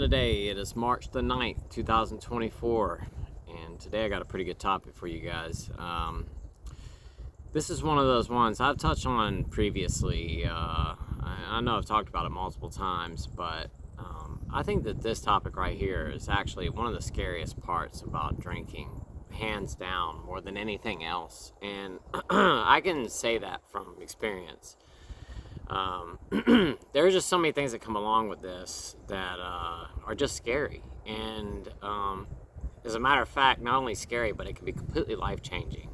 today. It is March the 9th, 2024, and today I got a pretty good topic for you guys. This is one of those ones I've touched on previously. I know I've talked about it multiple times, but I think that this topic right here is actually one of the scariest parts about drinking, hands down, more than anything else. And I can say that from experience. There's just so many things that come along with this that are just scary, and as a matter of fact, not only scary, but it can be completely life-changing.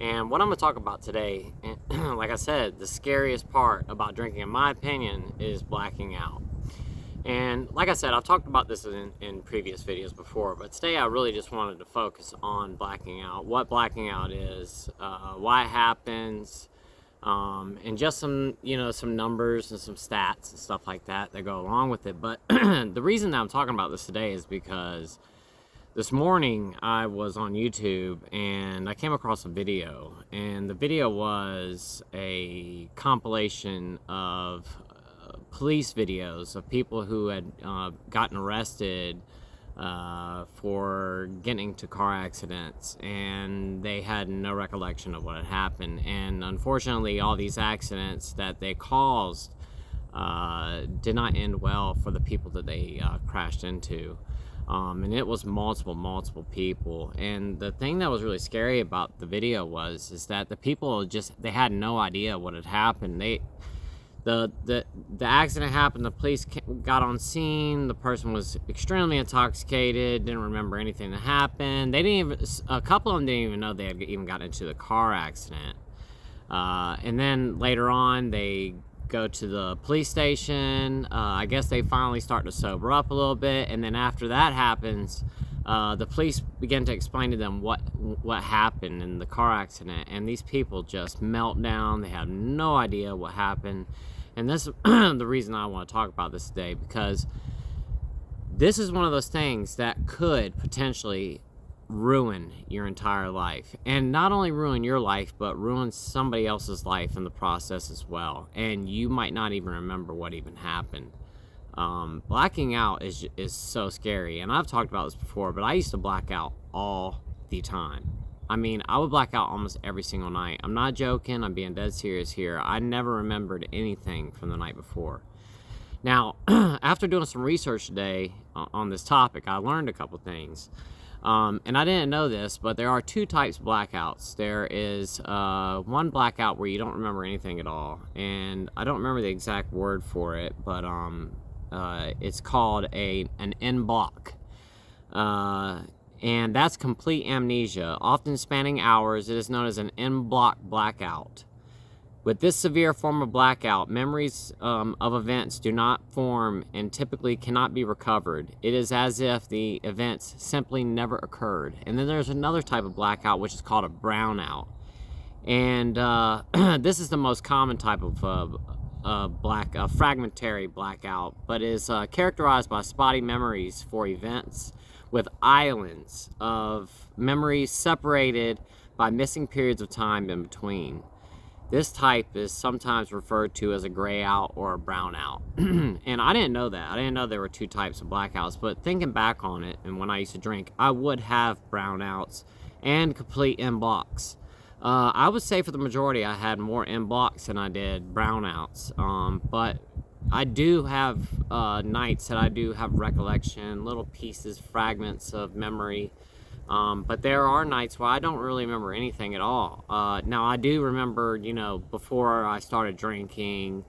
And what I'm going to talk about today, like I said, the scariest part about drinking, in my opinion, is blacking out. And like I said, I've talked about this in previous videos before, but today I really just wanted to focus on blacking out, what blacking out is, why it happens, and just some numbers and some stats and stuff like that go along with it. But the reason that I'm talking about this today is because this morning I was on YouTube and I came across a video, and the video was a compilation of police videos of people who had gotten arrested for getting into car accidents, and they had no recollection of what had happened. And unfortunately, all these accidents that they caused did not end well for the people that they crashed into. And it was multiple people. And the thing that was really scary about the video is that the people they had no idea what had happened. The accident happened, the police got on scene, the person was extremely intoxicated, didn't remember anything that happened. A couple of them didn't even know they had even gotten into the car accident. And then later on, they go to the police station. I guess they finally start to sober up a little bit, and then after that happens, the police begin to explain to them what happened in the car accident, and these people just melt down. They have no idea what happened. And this is the reason I want to talk about this today, because this is one of those things that could potentially ruin your entire life, and not only ruin your life, but ruin somebody else's life in the process as well, and you might not even remember what even happened. Blacking out is so scary, and I've talked about this before, but I used to black out all the time. I mean, I would black out almost every single night. I'm not joking, I'm being dead serious here. I never remembered anything from the night before. Now, after doing some research today on this topic, I learned a couple things. And I didn't know this, but there are two types of blackouts. There is one blackout where you don't remember anything at all, and I don't remember the exact word for it, but it's called an en bloc. And that's complete amnesia, often spanning hours. It is known as an en bloc blackout. With this severe form of blackout, memories of events do not form and typically cannot be recovered. It is as if the events simply never occurred. And then there's another type of blackout, which is called a brownout. And this is the most common type of fragmentary blackout, but is characterized by spotty memories for events, with islands of memories separated by missing periods of time in between. This type is sometimes referred to as a gray out or a brownout. And I didn't know that. I didn't know there were two types of blackouts, but thinking back on it, and when I used to drink, I would have brownouts and complete en blocs. I would say for the majority I had more en blocs than I did brownouts, but I do have nights that I do have recollection, little pieces, fragments of memory. But there are nights where I don't really remember anything at all. Now, I do remember, before I started drinking,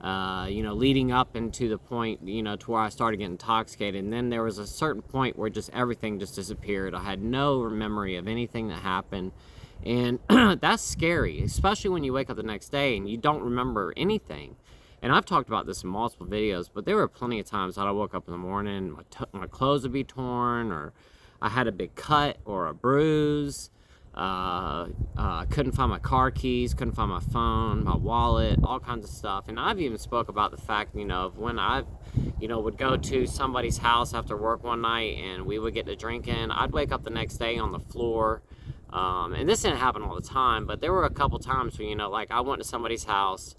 leading up into the point, to where I started getting intoxicated. And then there was a certain point where just everything just disappeared. I had no memory of anything that happened. And that's scary, especially when you wake up the next day and you don't remember anything. And I've talked about this in multiple videos, but there were plenty of times that I woke up in the morning, my clothes would be torn, or I had a big cut or a bruise. Couldn't find my car keys, couldn't find my phone, my wallet, all kinds of stuff. And I've even spoke about the fact, of when I, would go to somebody's house after work one night and we would get to drinking. I'd wake up the next day on the floor. And this didn't happen all the time, but there were a couple times where, I went to somebody's house,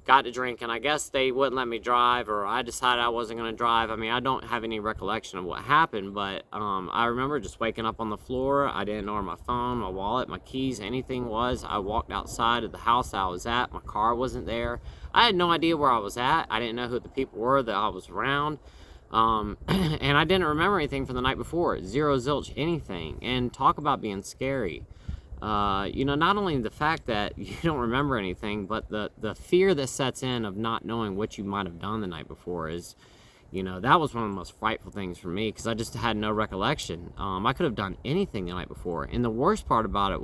got to drink, and I guess they wouldn't let me drive, or I decided I wasn't going to drive. I mean, I don't have any recollection of what happened, but I remember just waking up on the floor. I didn't know where my phone, my wallet, my keys, anything was. I walked outside of the house I was at. My car wasn't there. I had no idea where I was at. I didn't know who the people were that I was around. And I didn't remember anything from the night before. Zero, zilch, anything. And talk about being scary. Not only the fact that you don't remember anything, but the fear that sets in of not knowing what you might have done the night before is, that was one of the most frightful things for me, because I just had no recollection. I could have done anything the night before. And the worst part about it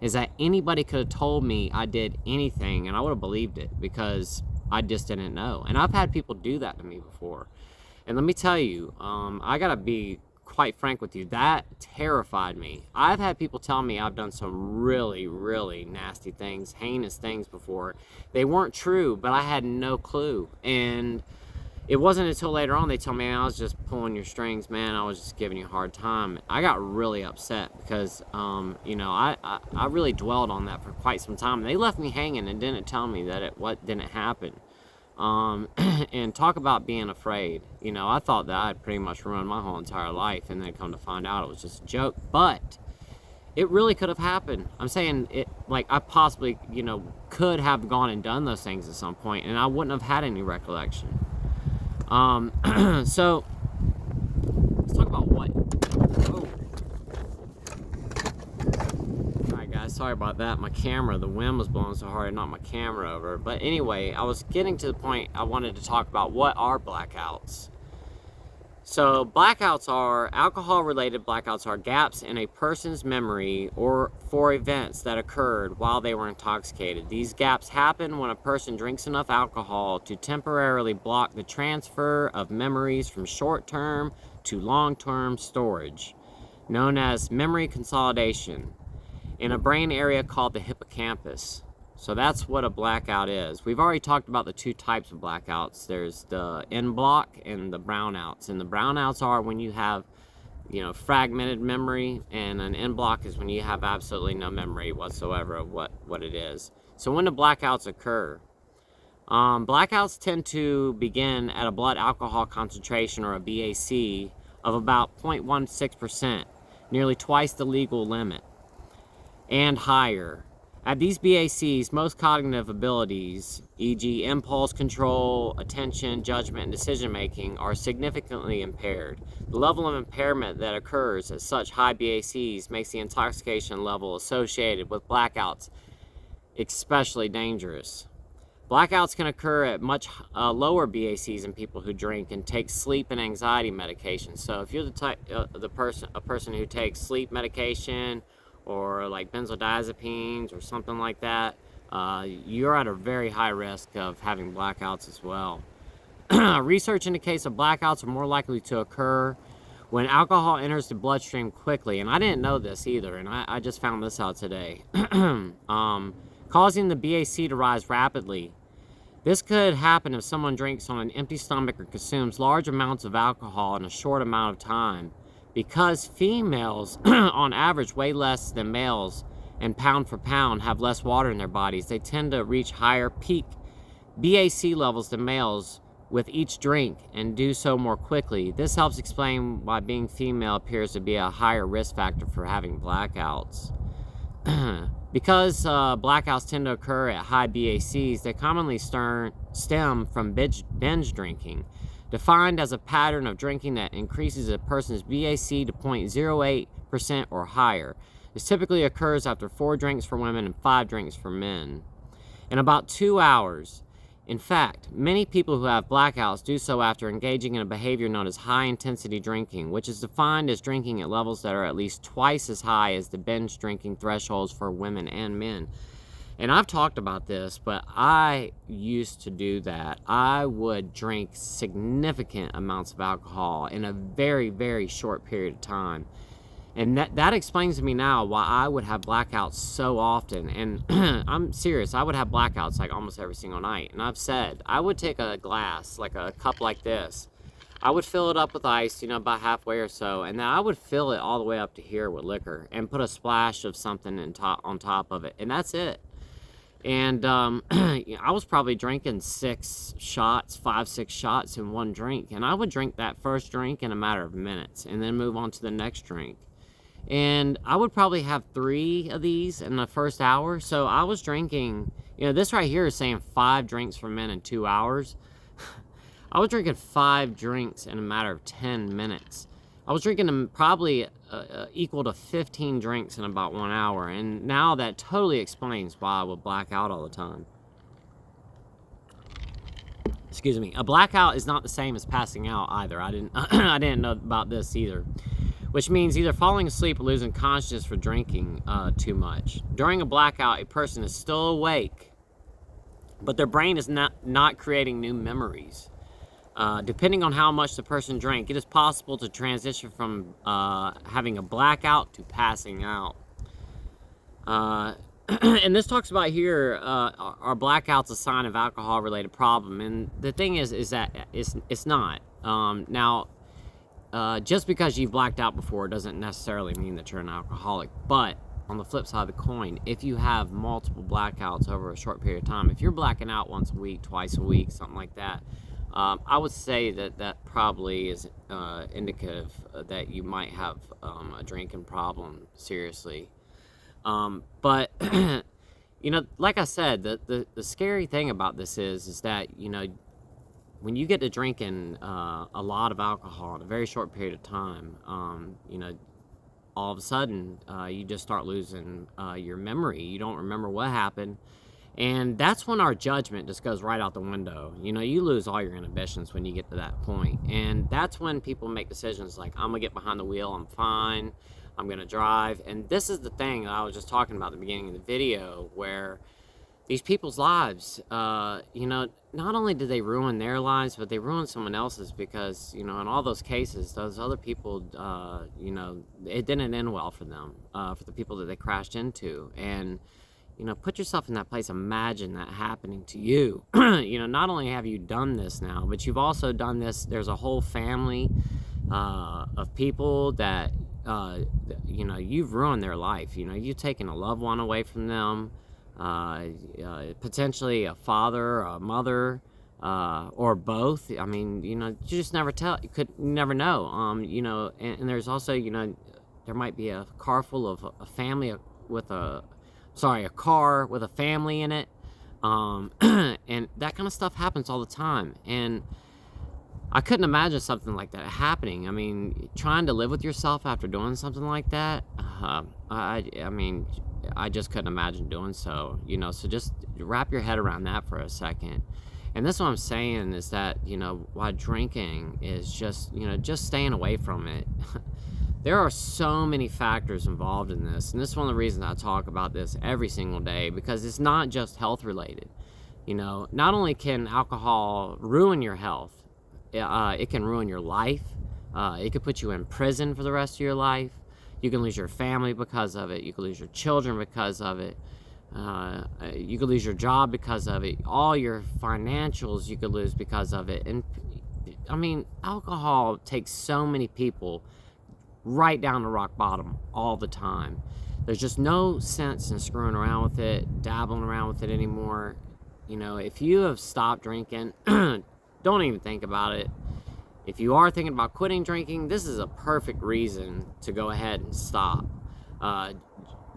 is that anybody could have told me I did anything, and I would have believed it, because I just didn't know. And I've had people do that to me before. And let me tell you, I gotta be quite frank with you, that terrified me. I've had people tell me I've done some really, really nasty things, heinous things before. They weren't true, but I had no clue. And it wasn't until later on they told me, I was just pulling your strings, man. I was just giving you a hard time. I got really upset because, I really dwelled on that for quite some time. They left me hanging and didn't tell me that what didn't happen. And talk about being afraid. I thought that I'd pretty much ruined my whole entire life, and then come to find out it was just a joke. But it really could have happened. I'm saying it, like, I possibly, could have gone and done those things at some point, and I wouldn't have had any recollection. So let's talk about what. Oh. Alright guys, sorry about that. My camera, the wind was blowing so hard it knocked my camera over. But anyway, I was getting to the point I wanted to talk about what are blackouts. So alcohol-related blackouts are gaps in a person's memory or for events that occurred while they were intoxicated. These gaps happen when a person drinks enough alcohol to temporarily block the transfer of memories from short-term to long-term storage, known as memory consolidation, in a brain area called the hippocampus. So that's what a blackout is. We've already talked about the two types of blackouts. There's the en bloc and the brownouts. And the brownouts are when you have, fragmented memory, and an en bloc is when you have absolutely no memory whatsoever of what it is. So when do blackouts occur? Blackouts tend to begin at a blood alcohol concentration, or a BAC, of about 0.16%, nearly twice the legal limit, and higher. At these BACs, most cognitive abilities, e.g. impulse control, attention, judgment, and decision-making, are significantly impaired. The level of impairment that occurs at such high BACs makes the intoxication level associated with blackouts especially dangerous. Blackouts can occur at much lower BACs in people who drink and take sleep and anxiety medication. So if you're a person who takes sleep medication, or like benzodiazepines or something like that, you're at a very high risk of having blackouts as well. Research indicates that blackouts are more likely to occur when alcohol enters the bloodstream quickly, and I didn't know this either, and I just found this out today, causing the BAC to rise rapidly. This could happen if someone drinks on an empty stomach or consumes large amounts of alcohol in a short amount of time. Because females, on average, weigh less than males, and pound for pound have less water in their bodies, they tend to reach higher peak BAC levels than males with each drink, and do so more quickly. This helps explain why being female appears to be a higher risk factor for having blackouts. Because blackouts tend to occur at high BACs, they commonly stem from binge drinking, defined as a pattern of drinking that increases a person's BAC to 0.08% or higher. This typically occurs after 4 drinks for women and 5 drinks for men. In about 2 hours. In fact, many people who have blackouts do so after engaging in a behavior known as high-intensity drinking, which is defined as drinking at levels that are at least twice as high as the binge drinking thresholds for women and men. And I've talked about this, but I used to do that. I would drink significant amounts of alcohol in a very, very short period of time. And that explains to me now why I would have blackouts so often. And I'm serious, I would have blackouts like almost every single night. And I've said, I would take a glass, like a cup like this. I would fill it up with ice, about halfway or so. And then I would fill it all the way up to here with liquor and put a splash of something on top of it. And that's it. And I was probably drinking 5, 6 shots in one drink. And I would drink that first drink in a matter of minutes and then move on to the next drink. And I would probably have 3 of these in the first hour. So I was drinking, this right here is saying 5 drinks for men in 2 hours. I was drinking 5 drinks in a matter of 10 minutes. I was drinking them probably equal to 15 drinks in about 1 hour. And now that totally explains why I would black out all the time. Excuse me. A blackout is not the same as passing out either. I didn't know about this either. Which means either falling asleep or losing consciousness for drinking too much. During a blackout, a person is still awake, but their brain is not creating new memories. Depending on how much the person drank, it is possible to transition from having a blackout to passing out. And this talks about here, are blackouts a sign of alcohol-related problem? And the thing is that it's not. Now, just because you've blacked out before doesn't necessarily mean that you're an alcoholic. But on the flip side of the coin, if you have multiple blackouts over a short period of time, if you're blacking out once a week, twice a week, something like that, I would say that probably is indicative that you might have a drinking problem, seriously. But like I said, the scary thing about this is that when you get to drinking a lot of alcohol in a very short period of time, all of a sudden you just start losing your memory. You don't remember what happened. And that's when our judgment just goes right out the window. You lose all your inhibitions when you get to that point. And that's when people make decisions like, I'm going to get behind the wheel, I'm fine, I'm going to drive. And this is the thing I was just talking about at the beginning of the video, where these people's lives, not only did they ruin their lives, but they ruined someone else's, because, in all those cases, those other people, it didn't end well for them, for the people that they crashed into. And put yourself in that place. Imagine that happening to you. Not only have you done this now, but you've also done this. There's a whole family of people that, you've ruined their life. You've taken a loved one away from them, potentially a father, a mother, or both. I mean, you just never tell. You could never know. And there's also, there might be a car full of a family with a car with a family in it, and that kind of stuff happens all the time. And I couldn't imagine something like that happening. I mean, trying to live with yourself after doing something like that, I just couldn't imagine doing so. So just wrap your head around that for a second. And that's what I'm saying, is that why drinking is just staying away from it. There are so many factors involved in this, and this is one of the reasons I talk about this every single day, because it's not just health related. Not only can alcohol ruin your health, it can ruin your life. It could put you in prison for the rest of your life. You can lose your family because of it. You can lose your children because of it. You could lose your job because of it. All your financials you could lose because of it. And I mean, alcohol takes so many people right down to rock bottom all the time. There's just no sense in screwing around with it, dabbling around with it anymore. If you have stopped drinking, don't even think about it. If you are thinking about quitting drinking, this is a perfect reason to go ahead and stop.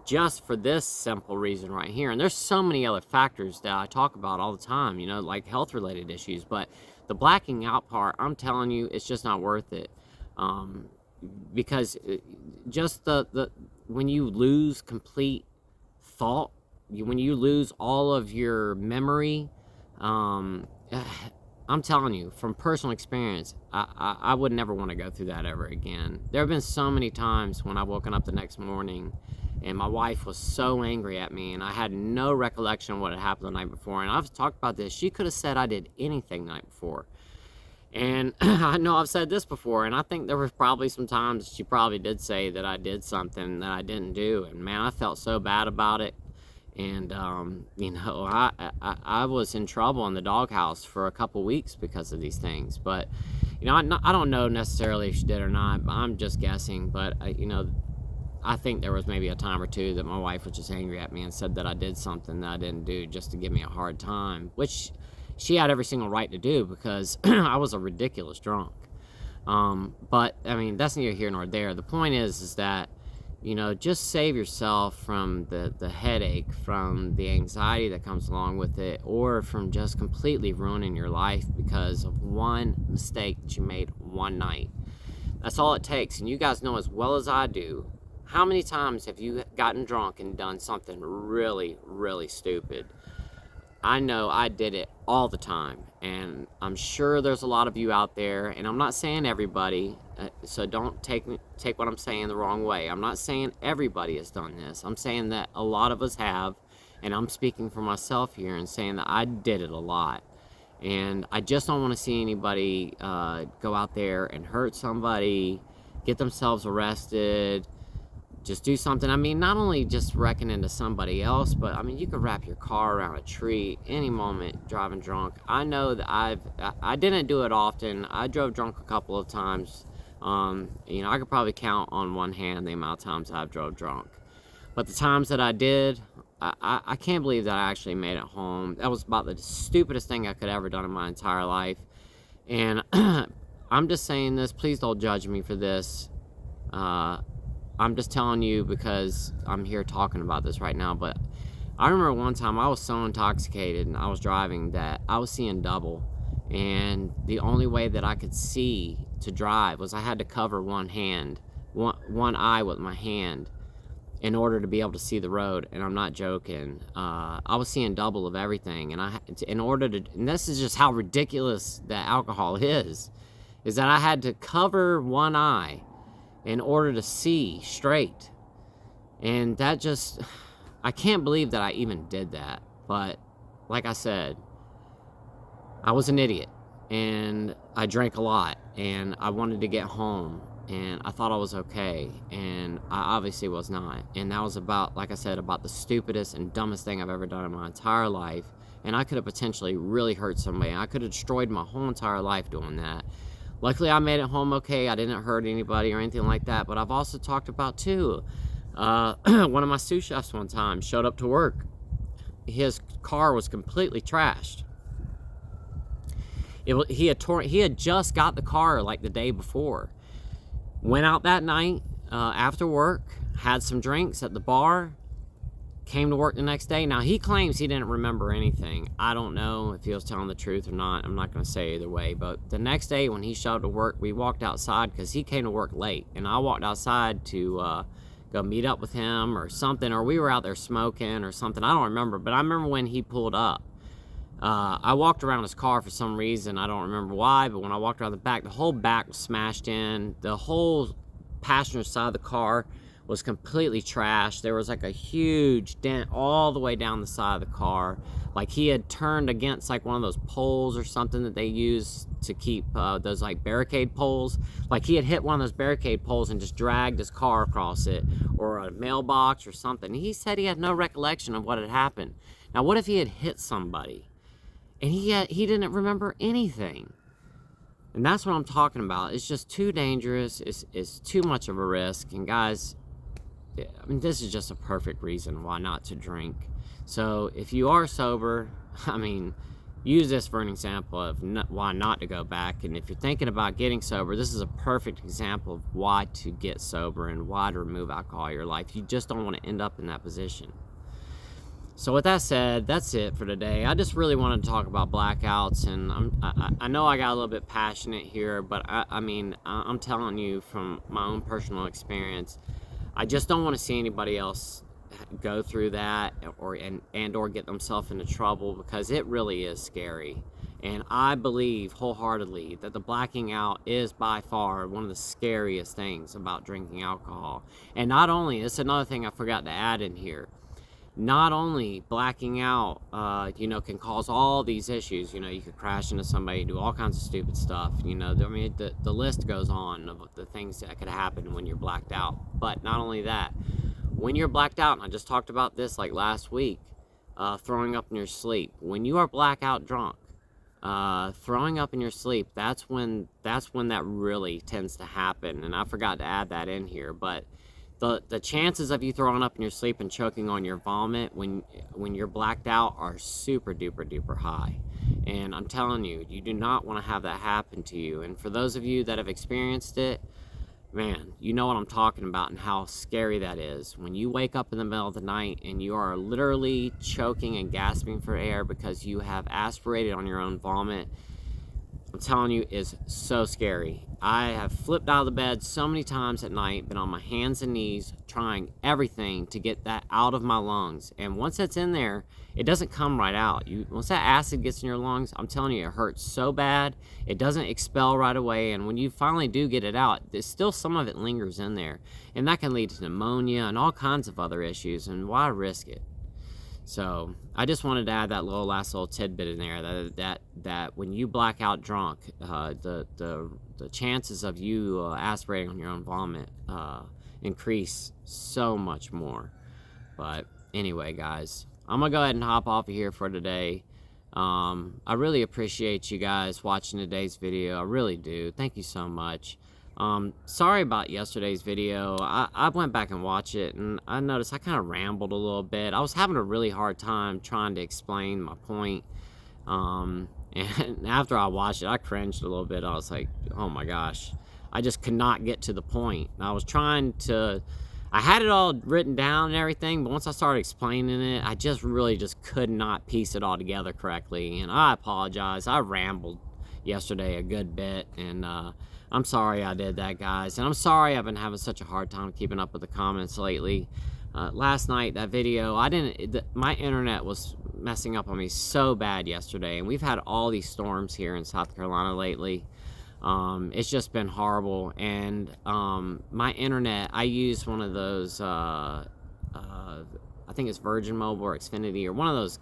Just for this simple reason right here. And there's so many other factors that I talk about all the time, like health related issues. But the blacking out part, I'm telling you, it's just not worth it. Because just the when you lose complete thought, when you lose all of your memory, I'm telling you from personal experience, I would never want to go through that ever again. There have been so many times when I've woken up the next morning and my wife was so angry at me and I had no recollection of what had happened the night before. And I've talked about this. She could have said I did anything the night before. And I know I've said this before, and I think there was probably some times she probably did say that I did something that I didn't do. And man, I felt so bad about it. And, I was in trouble in the doghouse for a couple weeks because of these things. But, I don't know necessarily if she did or not. I'm just guessing. But, I think there was maybe a time or two that my wife was just angry at me and said that I did something that I didn't do just to give me a hard time, which she had every single right to do because I was a ridiculous drunk. But I mean, that's neither here nor there. The point is that, just save yourself from the headache, from the anxiety that comes along with it, or from just completely ruining your life because of one mistake that you made one night. That's all it takes. And you guys know as well as I do, how many times have you gotten drunk and done something really, really stupid? I know I did it all the time, and I'm sure there's a lot of you out there, and I'm not saying everybody, so don't take what I'm saying the wrong way. I'm not saying everybody has done this. I'm saying that a lot of us have, and I'm speaking for myself here and saying that I did it a lot. And I just don't want to see anybody go out there and hurt somebody, get themselves arrested, just do something. I mean, not only just wrecking into somebody else, but I mean, you could wrap your car around a tree any moment driving drunk. I know that I didn't do it often. I drove drunk a couple of times. I could probably count on one hand the amount of times I've drove drunk. But the times that I did, I can't believe that I actually made it home. That was about the stupidest thing I could ever done in my entire life. And I'm just saying this, please don't judge me for this. I'm just telling you because I'm here talking about this right now. But I remember one time I was so intoxicated and I was driving that I was seeing double. And the only way that I could see to drive was I had to cover one eye with my hand in order to be able to see the road. And I'm not joking. I was seeing double of everything. And and this is just how ridiculous that alcohol is that I had to cover one eye in order to see straight. And that just, I can't believe that I even did that. But like I said, I was an idiot and I drank a lot and I wanted to get home and I thought I was okay, and I obviously was not. And that was about, like I said, about the stupidest and dumbest thing I've ever done in my entire life. And I could have potentially really hurt somebody. I could have destroyed my whole entire life doing that. Luckily, I made it home okay. I didn't hurt anybody or anything like that. But I've also talked about, too, one of my sous chefs one time showed up to work. His car was completely trashed. He had just got the car like the day before. Went out that night after work, had some drinks at the bar, came to work the next day. Now, he claims he didn't remember anything. I don't know if he was telling the truth or not. I'm not going to say either way. But the next day when he showed up to work, we walked outside because he came to work late. And I walked outside to go meet up with him or something. Or we were out there smoking or something. I don't remember. But I remember when he pulled up. I walked around his car for some reason. I don't remember why. But when I walked around the back, the whole back was smashed in. The whole passenger side of the car was completely trashed. There was like a huge dent all the way down the side of the car. Like he had turned against like one of those poles or something that they use to keep those like barricade poles. Like he had hit one of those barricade poles and just dragged his car across it, or a mailbox or something. He said he had no recollection of what had happened. Now, what if he had hit somebody and he didn't remember anything? And that's what I'm talking about. It's just too dangerous. It's too much of a risk. And guys, I mean, this is just a perfect reason why not to drink. So if you are sober, I mean, use this for an example of why not to go back. And if you're thinking about getting sober, this is a perfect example of why to get sober and why to remove alcohol out of your life. You just don't want to end up in that position. So with that said, that's it for today. I just really wanted to talk about blackouts, and I know I got a little bit passionate here, but I'm telling you from my own personal experience, I just don't want to see anybody else go through that or get themselves into trouble, because it really is scary. And I believe wholeheartedly that the blacking out is by far one of the scariest things about drinking alcohol. And not only, it's another thing I forgot to add in here, not only blacking out, can cause all these issues. You could crash into somebody, do all kinds of stupid stuff. The list goes on of the things that could happen when you're blacked out. But not only that, when you're blacked out, and I just talked about this like last week, throwing up in your sleep. When you are blackout drunk, throwing up in your sleep, that's when that really tends to happen. And I forgot to add that in here, but the chances of you throwing up in your sleep and choking on your vomit when you're blacked out are super duper duper high. And I'm telling you, you do not want to have that happen to you. And for those of you that have experienced it, man, you know what I'm talking about and how scary that is. When you wake up in the middle of the night and you are literally choking and gasping for air because you have aspirated on your own vomit, I'm telling you, is so scary. I have flipped out of the bed so many times at night, been on my hands and knees trying everything to get that out of my lungs. And once that's in there, it doesn't come right out. Once that acid gets in your lungs, I'm telling you, it hurts so bad. It doesn't expel right away. And when you finally do get it out, there's still some of it lingers in there. And that can lead to pneumonia and all kinds of other issues. And why risk it? So I just wanted to add that last little tidbit in there that when you black out drunk, the chances of you aspirating on your own vomit increase so much more. But anyway, guys, I'm gonna go ahead and hop off of here for today. I really appreciate you guys watching today's video. I really do. Thank you so much. Sorry about yesterday's video. I went back and watched it, and I noticed I kind of rambled a little bit. I was having a really hard time trying to explain my point. And after I watched it, I cringed a little bit. I was like, oh my gosh, I just could not get to the point. And I was trying to, I had it all written down and everything, but once I started explaining it, I just really could not piece it all together correctly. And I apologize. I rambled yesterday a good bit, and I'm sorry I did that, guys, and I'm sorry I've been having such a hard time keeping up with the comments lately. Last night, that video, my internet was messing up on me so bad yesterday, and we've had all these storms here in South Carolina lately. It's just been horrible, and my internet, I use one of those, I think it's Virgin Mobile or Xfinity or one of those,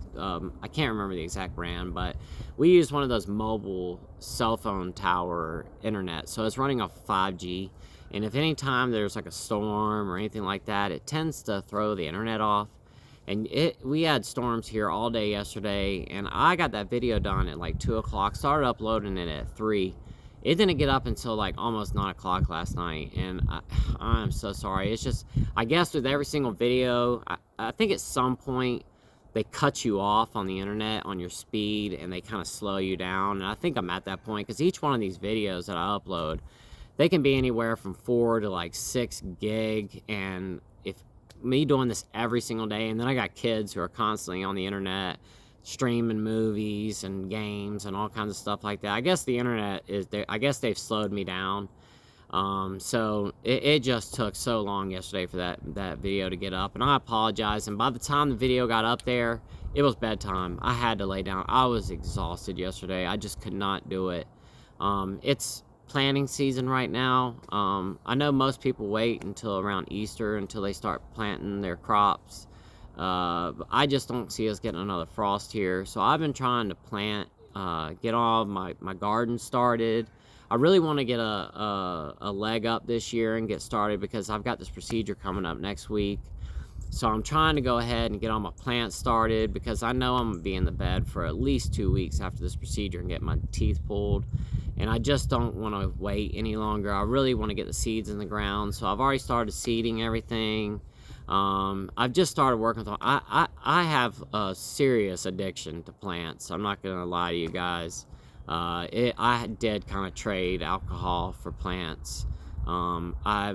I can't remember the exact brand, but we use one of those mobile cell phone tower internet. So it's running off 5G. And if any time there's like a storm or anything like that, it tends to throw the internet off. And we had storms here all day yesterday, and I got that video done at like 2 o'clock, started uploading it at 3. It didn't get up until like almost 9 o'clock last night, and I'm so sorry. It's just, I guess with every single video, I think at some point they cut you off on the internet on your speed, and they kind of slow you down. And I think I'm at that point, because each one of these videos that I upload, they can be anywhere from 4 to like 6 gig. And if me doing this every single day, and then I got kids who are constantly on the internet streaming movies and games and all kinds of stuff like that, I guess the internet is there. I guess they've slowed me down. So it just took so long yesterday for that video to get up, and I apologize. And by the time the video got up there, it was bedtime. I had to lay down. I was exhausted yesterday. I just could not do it. It's planting season right now. I know most people wait until around Easter until they start planting their crops. I just don't see us getting another frost here. So I've been trying to plant, get all my garden started. I really want to get a leg up this year and get started, because I've got this procedure coming up next week. So I'm trying to go ahead and get all my plants started, because I know I'm going to be in the bed for at least 2 weeks after this procedure and get my teeth pulled. And I just don't want to wait any longer. I really want to get the seeds in the ground. So I've already started seeding everything. I've just started working with them. I have a serious addiction to plants. I'm not going to lie to you guys. I did kind of trade alcohol for plants. I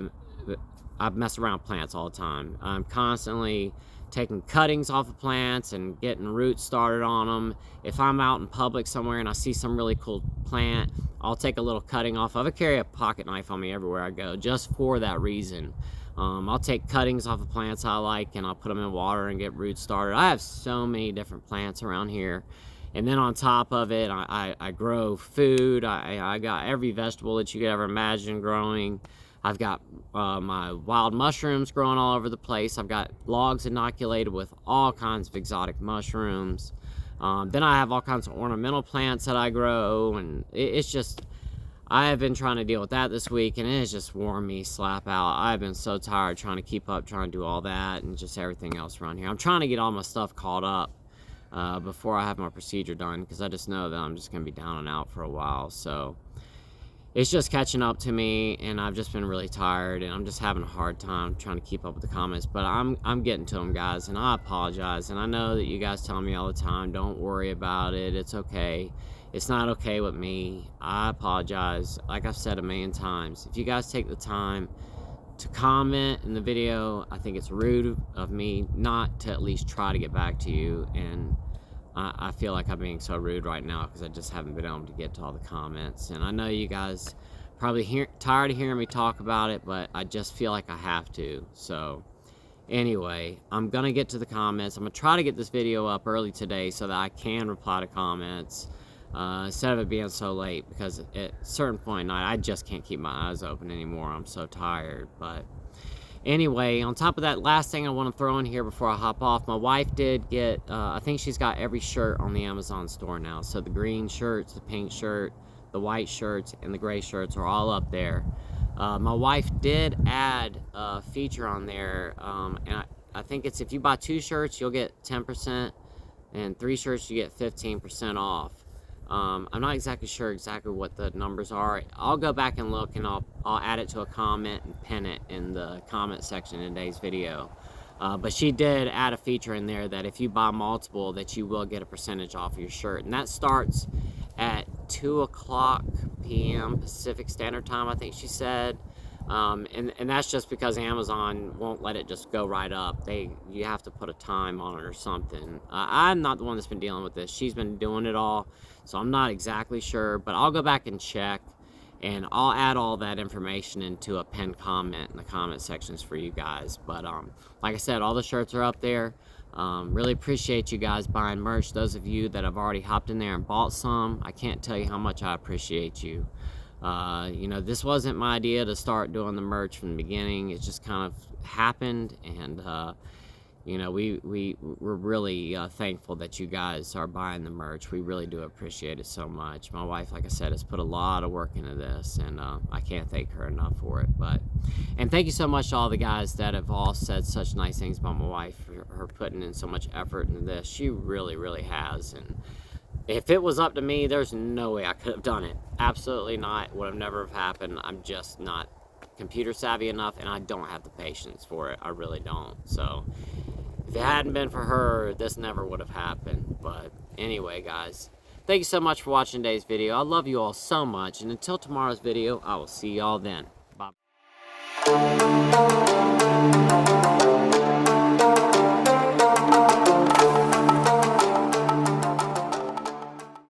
mess around with plants all the time. I'm constantly taking cuttings off of plants and getting roots started on them. If I'm out in public somewhere and I see some really cool plant, I'll take a little cutting off of it. I carry a pocket knife on me everywhere I go, just for that reason. I'll take cuttings off of plants I like, and I'll put them in water and get roots started. I have so many different plants around here. And then on top of it, I grow food. I got every vegetable that you could ever imagine growing. I've got my wild mushrooms growing all over the place. I've got logs inoculated with all kinds of exotic mushrooms. Then I have all kinds of ornamental plants that I grow, and it's just, I have been trying to deal with that this week, and it has just worn me slap out. I've been so tired trying to keep up, trying to do all that, and just everything else around here. I'm trying to get all my stuff caught up before I have my procedure done, because I just know that I'm just going to be down and out for a while. So it's just catching up to me, and I've just been really tired, and I'm just having a hard time trying to keep up with the comments. But I'm getting to them, guys, and I apologize. And I know that you guys tell me all the time, don't worry about it, it's okay. It's not okay with me. I apologize. Like I've said a million times, if you guys take the time to comment in the video, I think it's rude of me not to at least try to get back to you. And I feel like I'm being so rude right now because I just haven't been able to get to all the comments. And I know you guys probably tired of hearing me talk about it, but I just feel like I have to. So anyway, I'm gonna get to the comments. I'm gonna try to get this video up early today so that I can reply to comments instead of it being so late, because at a certain point at night I just can't keep my eyes open anymore. I'm so tired. But anyway, on top of that, last thing I want to throw in here before I hop off, my wife did get, I think she's got every shirt on the Amazon store now. So the green shirts, the pink shirt, the white shirts, and the gray shirts are all up there. My wife did add a feature on there, and I think it's if you buy 2 shirts, you'll get 10%, and 3 shirts, you get 15% off. I'm not exactly sure what the numbers are. I'll go back and look, and I'll add it to a comment and pin it in the comment section in today's video. But she did add a feature in there that if you buy multiple, that you will get a percentage off of your shirt. And that starts at 2:00 p.m. Pacific Standard Time, I think she said. And that's just because Amazon won't let it just go right up. You have to put a time on it or something. I'm not the one that's been dealing with this. She's been doing it all, so I'm not exactly sure, but I'll go back and check, and I'll add all that information into a pinned comment in the comment sections for you guys. But like I said, all the shirts are up there. Really appreciate you guys buying merch. Those of you that have already hopped in there and bought some, I can't tell you how much I appreciate you. You know, this wasn't my idea to start doing the merch from the beginning. It just kind of happened, and you know, we're really thankful that you guys are buying the merch. We really do appreciate it so much. My wife, like I said, has put a lot of work into this, and I can't thank her enough for it. And thank you so much to all the guys that have all said such nice things about my wife, for her putting in so much effort into this. She really has. And if it was up to me, there's no way I could have done it. Absolutely not. Would have never have happened. I'm just not computer savvy enough, and I don't have the patience for it. I really don't. So if it hadn't been for her, this never would have happened. But anyway, guys, thank you so much for watching today's video. I love you all so much, and until tomorrow's video, I will see y'all then. Bye.